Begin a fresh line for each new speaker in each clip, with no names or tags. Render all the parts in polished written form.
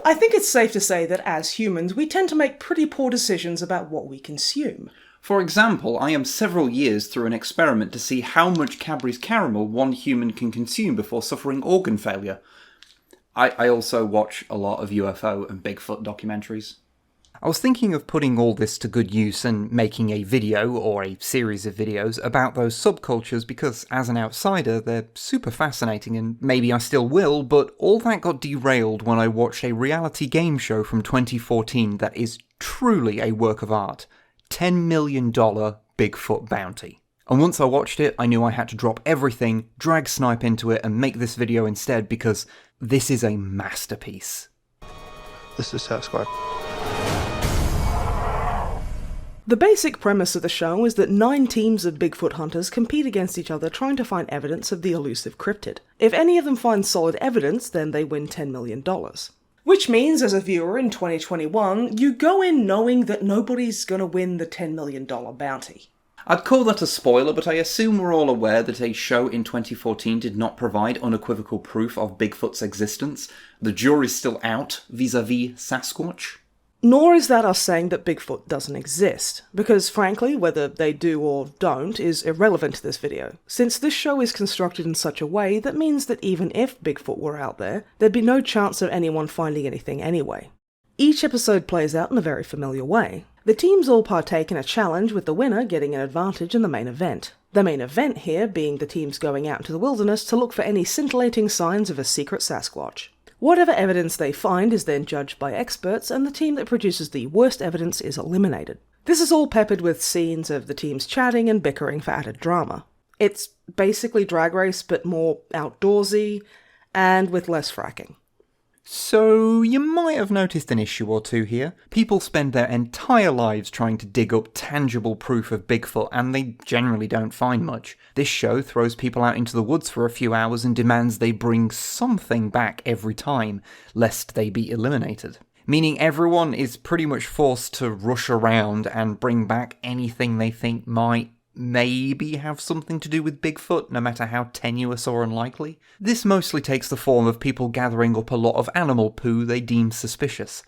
I think it's safe to say that as humans, we tend to make pretty poor decisions about what we consume.
For example, I am several years through an experiment to see how much Cadbury's caramel one human can consume before suffering organ failure. I also watch a lot of UFO and Bigfoot documentaries. I was thinking of putting all this to good use and making a video, or a series of videos, about those subcultures because, as an outsider, they're super fascinating and maybe I still will, but all that got derailed when I watched a reality game show from 2014 that is truly a work of art. $10 million Bigfoot Bounty. And once I watched it, I knew I had to drop everything, drag Snipe into it, and make this video instead because this is a masterpiece.
This is Sasquatch.
The basic premise of the show is that 9 teams of Bigfoot hunters compete against each other trying to find evidence of the elusive cryptid. If any of them find solid evidence, then they win $10 million. Which means, as a viewer in 2021, you go in knowing that nobody's gonna win the $10 million bounty.
I'd call that a spoiler, but I assume we're all aware that a show in 2014 did not provide unequivocal proof of Bigfoot's existence. The jury's still out vis-a-vis Sasquatch.
Nor is that us saying that Bigfoot doesn't exist, because frankly, whether they do or don't is irrelevant to this video, since this show is constructed in such a way that means that even if Bigfoot were out there, there'd be no chance of anyone finding anything anyway. Each episode plays out in a very familiar way. The teams all partake in a challenge, with the winner getting an advantage in the main event. The main event here being the teams going out into the wilderness to look for any scintillating signs of a secret Sasquatch. Whatever evidence they find is then judged by experts, and the team that produces the worst evidence is eliminated. This is all peppered with scenes of the teams chatting and bickering for added drama. It's basically Drag Race, but more outdoorsy, and with less fracking.
So, you might have noticed an issue or two here. People spend their entire lives trying to dig up tangible proof of Bigfoot, and they generally don't find much. This show throws people out into the woods for a few hours and demands they bring something back every time, lest they be eliminated. Meaning everyone is pretty much forced to rush around and bring back anything they think might maybe have something to do with Bigfoot, no matter how tenuous or unlikely. This mostly takes the form of people gathering up a lot of animal poo they deem suspicious.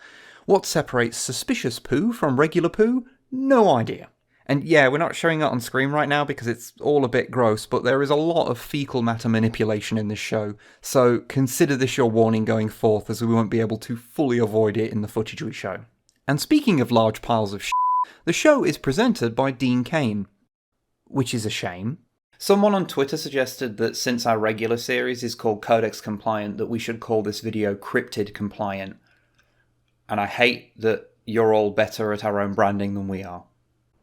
What separates suspicious poo from regular poo? No idea. And yeah, we're not showing it on screen right now because it's all a bit gross, but there is a lot of fecal matter manipulation in this show, so consider this your warning going forth, as we won't be able to fully avoid it in the footage we show. And speaking of large piles of the show is presented by Dean Cain, which is a shame. Someone on Twitter suggested that since our regular series is called Codex Compliant, that we should call this video Cryptid Compliant. And I hate that you're all better at our own branding than we are.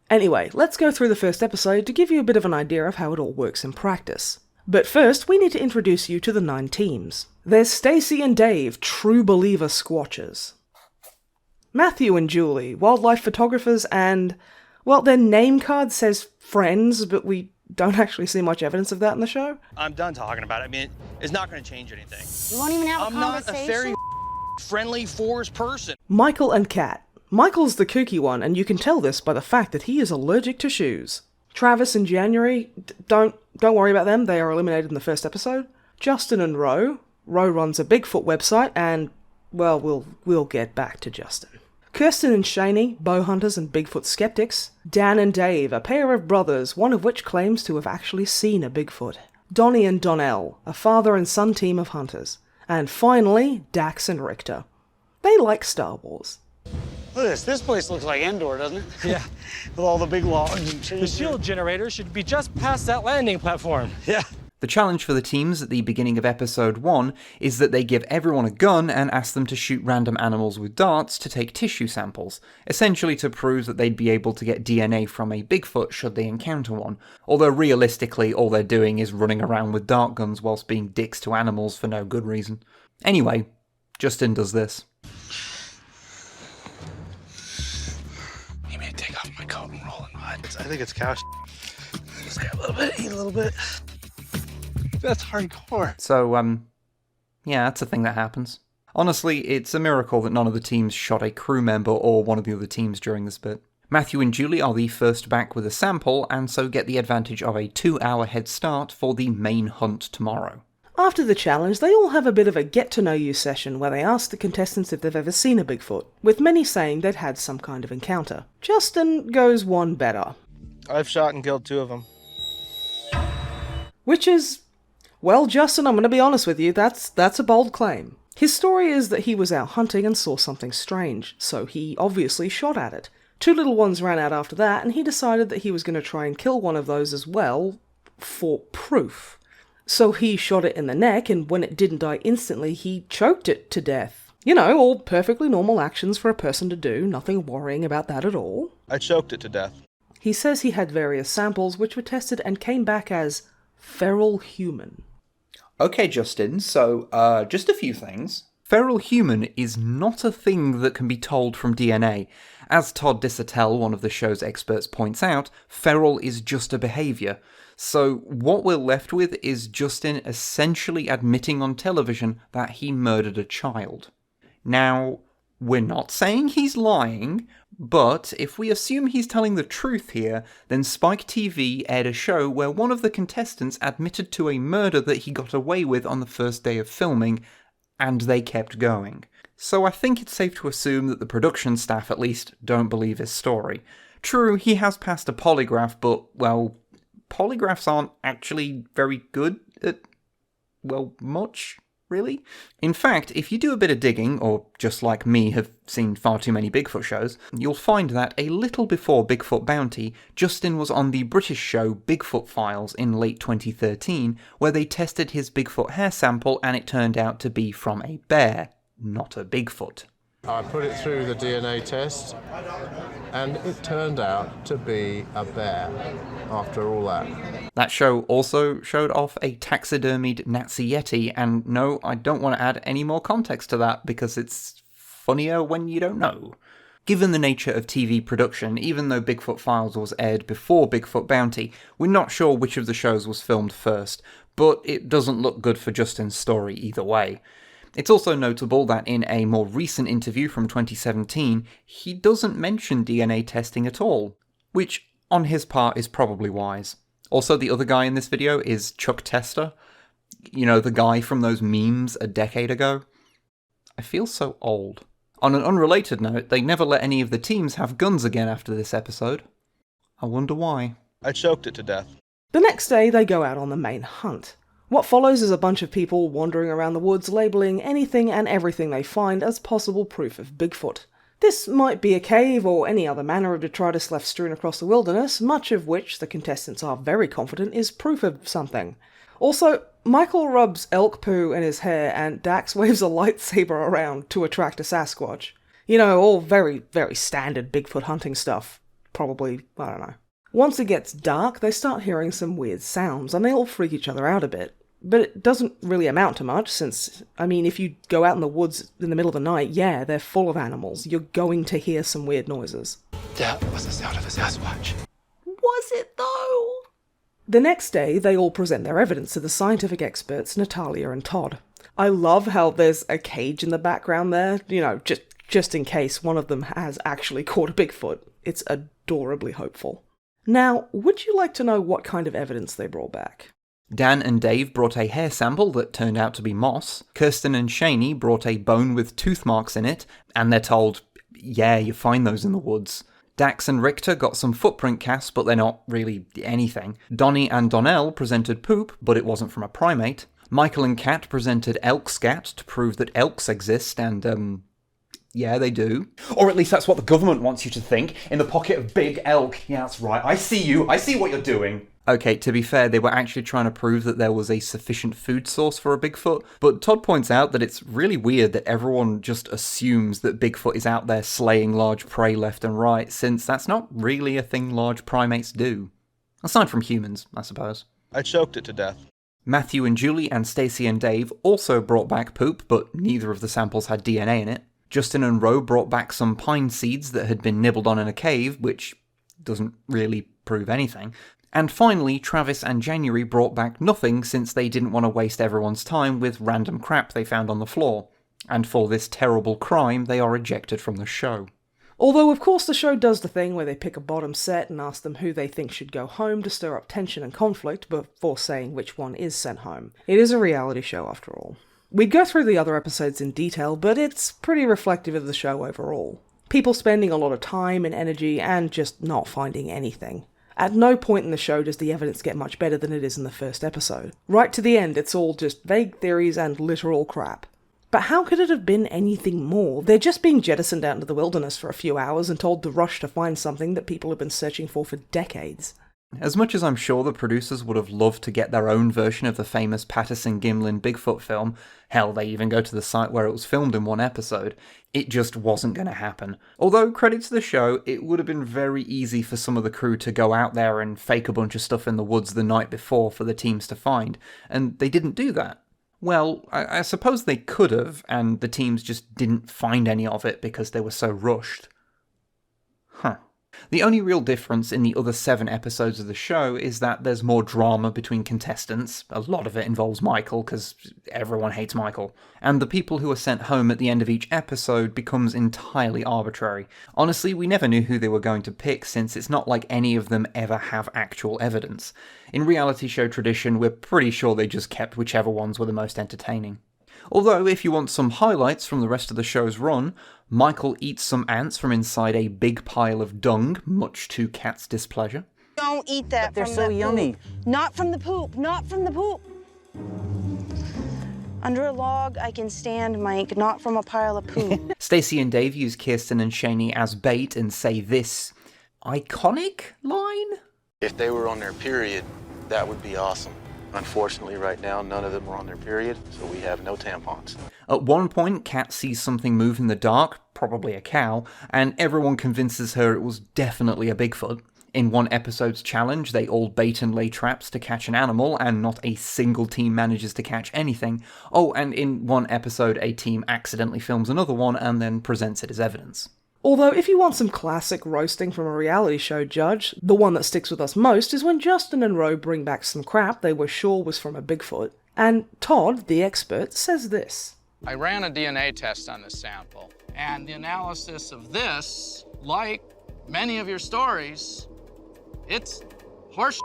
Anyway, let's go through the first episode to give you a bit of an idea of how it all works in practice. But first, we need to introduce you to the 9 teams. There's Stacy and Dave, true believer squatchers. Matthew and Julie, wildlife photographers, and, well, their name card says friends, but we don't actually see much evidence of that in the show.
I'm done talking about it. I mean, it's not going to change anything.
You won't even have a conversation?
I'm not a very friendly forest person.
Michael and Kat. Michael's the kooky one, and you can tell this by the fact that he is allergic to shoes. Travis and January, don't worry about them, they are eliminated in the first episode. Justin and Ro. Ro runs a Bigfoot website, and, well, we'll get back to Justin. Kirsten and Shaney, bow hunters and Bigfoot skeptics. Dan and Dave, a pair of brothers, one of which claims to have actually seen a Bigfoot. Donnie and Donnell, a father and son team of hunters. And finally, Dax and Richter. They like Star Wars.
Look at this. This place looks like Endor, doesn't it?
Yeah.
With all the big logs and trees.
The shield generator should be just past that landing platform.
Yeah.
The challenge for the teams at the beginning of episode 1 is that they give everyone a gun and ask them to shoot random animals with darts to take tissue samples, essentially to prove that they'd be able to get DNA from a Bigfoot should they encounter one, although realistically all they're doing is running around with dart guns whilst being dicks to animals for no good reason. Anyway, Justin does this.
You may take off my coat and roll in mud.
I think it's cow.
Just get a little bit, eat a little bit. That's hardcore.
So, yeah, that's a thing that happens. Honestly, it's a miracle that none of the teams shot a crew member or one of the other teams during this bit. Matthew and Julie are the first back with a sample, and so get the advantage of a 2-hour head start for the main hunt tomorrow.
After the challenge, they all have a bit of a get-to-know-you session where they ask the contestants if they've ever seen a Bigfoot, with many saying they'd had some kind of encounter. Justin goes one better.
I've shot and killed 2 of them.
Which is... well, Justin, I'm going to be honest with you, that's a bold claim. His story is that he was out hunting and saw something strange, so he obviously shot at it. 2 little ones ran out after that, and he decided that he was going to try and kill one of those as well, for proof. So he shot it in the neck, and when it didn't die instantly, he choked it to death. You know, all perfectly normal actions for a person to do, nothing worrying about that at all.
I choked it to death.
He says he had various samples which were tested and came back as feral human.
Okay, Justin, so, just a few things. Feral human is not a thing that can be told from DNA. As Todd Disotell, one of the show's experts, points out, feral is just a behaviour. So what we're left with is Justin essentially admitting on television that he murdered a child. Now, we're not saying he's lying, but if we assume he's telling the truth here, then Spike TV aired a show where one of the contestants admitted to a murder that he got away with on the first day of filming, and they kept going. So I think it's safe to assume that the production staff at least don't believe his story. True, he has passed a polygraph, but, well, polygraphs aren't actually very good at, well, much, really. In fact, if you do a bit of digging, or just like me have seen far too many Bigfoot shows, you'll find that a little before Bigfoot Bounty, Justin was on the British show Bigfoot Files in late 2013, where they tested his Bigfoot hair sample and it turned out to be from a bear, not a Bigfoot.
I put it through the DNA test, and it turned out to be a bear after all that.
That show also showed off a taxidermied Nazi Yeti, and no, I don't want to add any more context to that because it's funnier when you don't know. Given the nature of TV production, even though Bigfoot Files was aired before Bigfoot Bounty, we're not sure which of the shows was filmed first, but it doesn't look good for Justin's story either way. It's also notable that in a more recent interview from 2017, he doesn't mention DNA testing at all, which on his part is probably wise. Also, the other guy in this video is Chuck Tester. You know, the guy from those memes a decade ago. I feel so old. On an unrelated note, they never let any of the teams have guns again after this episode. I wonder why.
I choked it to death.
The next day, they go out on the main hunt. What follows is a bunch of people wandering around the woods labelling anything and everything they find as possible proof of Bigfoot. This might be a cave or any other manner of detritus left strewn across the wilderness, much of which the contestants are very confident is proof of something. Also, Michael rubs elk poo in his hair and Dax waves a lightsaber around to attract a Sasquatch. You know, all very, very standard Bigfoot hunting stuff. Probably, I don't know. Once it gets dark, they start hearing some weird sounds and they all freak each other out a bit. But it doesn't really amount to much since, I mean, if you go out in the woods in the middle of the night, yeah, they're full of animals. You're going to hear some weird noises.
That was the sound of a Sasquatch.
Was it though? The next day, they all present their evidence to the scientific experts Natalia and Todd. I love how there's a cage in the background there, you know, just in case one of them has actually caught a Bigfoot. It's adorably hopeful. Now, would you like to know what kind of evidence they brought back?
Dan and Dave brought a hair sample that turned out to be moss. Kirsten and Shaney brought a bone with tooth marks in it, and they're told, yeah, you find those in the woods. Dax and Richter got some footprint casts, but they're not really anything. Donnie and Donnell presented poop, but it wasn't from a primate. Michael and Kat presented elk scat to prove that elks exist, and, yeah, they do. Or at least that's what the government wants you to think. In the pocket of big elk. Yeah, that's right. I see you. I see what you're doing. Okay, to be fair, they were actually trying to prove that there was a sufficient food source for a Bigfoot, but Todd points out that it's really weird that everyone just assumes that Bigfoot is out there slaying large prey left and right, since that's not really a thing large primates do. Aside from humans, I suppose.
I choked it to death.
Matthew and Julie and Stacy and Dave also brought back poop, but neither of the samples had DNA in it. Justin and Ro brought back some pine seeds that had been nibbled on in a cave, which doesn't really prove anything. And finally, Travis and January brought back nothing since they didn't want to waste everyone's time with random crap they found on the floor. And for this terrible crime, they are ejected from the show.
Although, of course, the show does the thing where they pick a bottom set and ask them who they think should go home to stir up tension and conflict before saying which one is sent home. It is a reality show, after all. We'd go through the other episodes in detail, but it's pretty reflective of the show overall. People spending a lot of time and energy and just not finding anything. At no point in the show does the evidence get much better than it is in the first episode. Right to the end, it's all just vague theories and literal crap. But how could it have been anything more? They're just being jettisoned out into the wilderness for a few hours and told to rush to find something that people have been searching for decades.
As much as I'm sure the producers would have loved to get their own version of the famous Patterson-Gimlin Bigfoot film, hell, they even go to the site where it was filmed in one episode, it just wasn't going to happen. Although, credit to the show, it would have been very easy for some of the crew to go out there and fake a bunch of stuff in the woods the night before for the teams to find, and they didn't do that. Well, I suppose they could have, and the teams just didn't find any of it because they were so rushed. Huh. The only real difference in the other 7 episodes of the show is that there's more drama between contestants. A lot of it involves Michael, because everyone hates Michael. And the people who are sent home at the end of each episode becomes entirely arbitrary. Honestly, we never knew who they were going to pick, since it's not like any of them ever have actual evidence. In reality show tradition, we're pretty sure they just kept whichever ones were the most entertaining. Although, if you want some highlights from the rest of the show's run, Michael eats some ants from inside a big pile of dung, much to Kat's displeasure.
Don't eat that.
But they're so yummy.
Not from the poop. Not from the poop. Under a log, I can stand, Mike, not from a pile of poop.
Stacey and Dave use Kirsten and Shani as bait and say this iconic line?
If they were on their period, that would be awesome. Unfortunately, right now, none of them are on their period, so we have no tampons.
At one point, Kat sees something move in the dark, probably a cow, and everyone convinces her it was definitely a Bigfoot. In one episode's challenge, they all bait and lay traps to catch an animal, and not a single team manages to catch anything. Oh, and in one episode, a team accidentally films another one and then presents it as evidence.
Although, if you want some classic roasting from a reality show judge, the one that sticks with us most is when Justin and Ro bring back some crap they were sure was from a Bigfoot, and Todd, the expert, says this.
I ran a DNA test on this sample, and the analysis of this, like many of your stories, it's horse.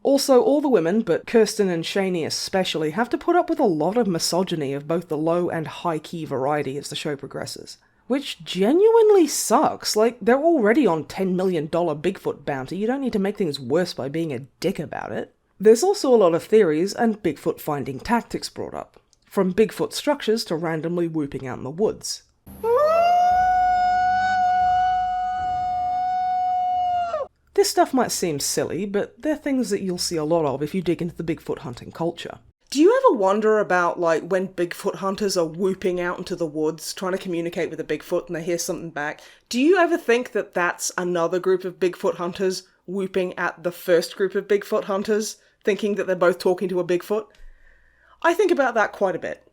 Also, all the women, but Kirsten and Shani especially, have to put up with a lot of misogyny of both the low and high-key variety as the show progresses. Which genuinely sucks. Like, they're already on $10 million Bigfoot bounty, you don't need to make things worse by being a dick about it. There's also a lot of theories and Bigfoot finding tactics brought up. From Bigfoot structures to randomly whooping out in the woods. This stuff might seem silly, but they're things that you'll see a lot of if you dig into the Bigfoot hunting culture. Do you ever wonder about, like, when Bigfoot hunters are whooping out into the woods, trying to communicate with a Bigfoot and they hear something back? Do you ever think that that's another group of Bigfoot hunters whooping at the first group of Bigfoot hunters, thinking that they're both talking to a Bigfoot? I think about that quite a bit.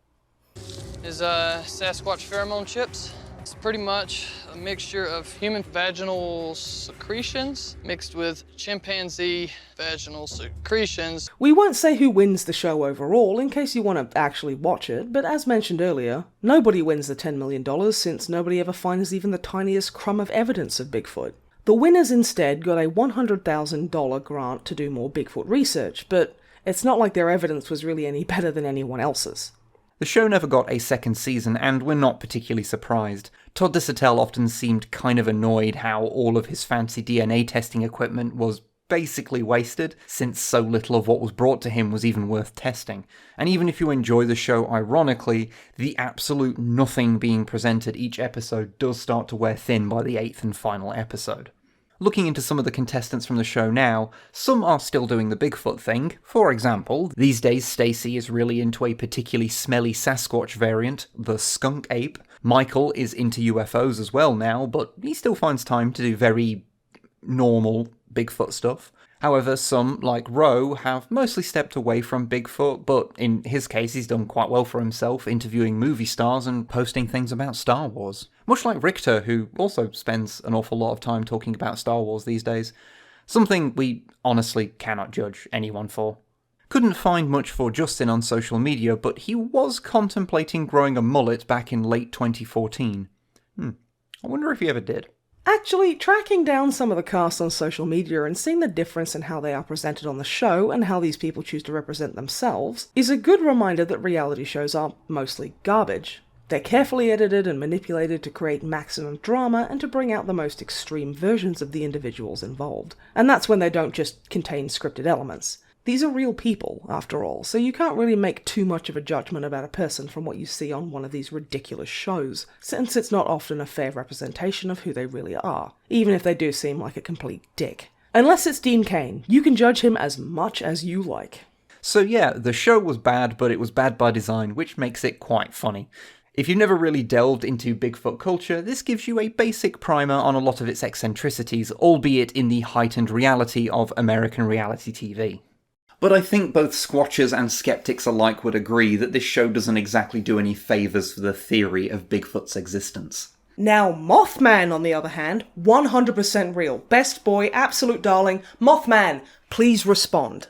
Is Sasquatch pheromone chips? It's pretty much a mixture of human vaginal secretions mixed with chimpanzee vaginal secretions.
We won't say who wins the show overall in case you want to actually watch it, but as mentioned earlier, nobody wins the $10 million since nobody ever finds even the tiniest crumb of evidence of Bigfoot. The winners instead got a $100,000 grant to do more Bigfoot research, but it's not like their evidence was really any better than anyone else's.
The show never got a second season, and we're not particularly surprised. Todd Disotell often seemed kind of annoyed how all of his fancy DNA testing equipment was basically wasted, since so little of what was brought to him was even worth testing. And even if you enjoy the show ironically, the absolute nothing being presented each episode does start to wear thin by the 8th and final episode. Looking into some of the contestants from the show now, some are still doing the Bigfoot thing. For example, these days Stacey is really into a particularly smelly Sasquatch variant, the skunk ape. Michael is into UFOs as well now, but he still finds time to do very normal Bigfoot stuff. However, some, like Ro, have mostly stepped away from Bigfoot, but in his case he's done quite well for himself, interviewing movie stars and posting things about Star Wars. Much like Richter, who also spends an awful lot of time talking about Star Wars these days. Something we honestly cannot judge anyone for. Couldn't find much for Justin on social media, but he was contemplating growing a mullet back in late 2014. I wonder if he ever did.
Actually, tracking down some of the cast on social media and seeing the difference in how they are presented on the show and how these people choose to represent themselves is a good reminder that reality shows are mostly garbage. They're carefully edited and manipulated to create maximum drama and to bring out the most extreme versions of the individuals involved. And that's when they don't just contain scripted elements. These are real people, after all, so you can't really make too much of a judgment about a person from what you see on one of these ridiculous shows, since it's not often a fair representation of who they really are, even if they do seem like a complete dick. Unless it's Dean Cain, you can judge him as much as you like.
So yeah, the show was bad, but it was bad by design, which makes it quite funny. If you've never really delved into Bigfoot culture, this gives you a basic primer on a lot of its eccentricities, albeit in the heightened reality of American reality TV. But I think both squatchers and skeptics alike would agree that this show doesn't exactly do any favours for the theory of Bigfoot's existence.
Now, Mothman, on the other hand, 100% real. Best boy, absolute darling. Mothman, please respond.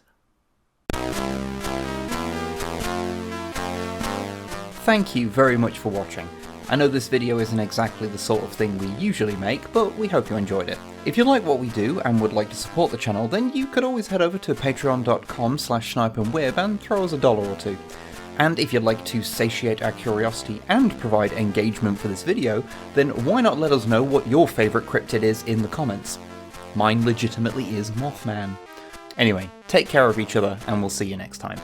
Thank you very much for watching. I know this video isn't exactly the sort of thing we usually make, but we hope you enjoyed it. If you like what we do and would like to support the channel, then you could always head over to patreon.com/Snipe and Wib and throw us $1 or $2. And if you'd like to satiate our curiosity and provide engagement for this video, then why not let us know what your favourite cryptid is in the comments? Mine legitimately is Mothman. Anyway, take care of each other and we'll see you next time.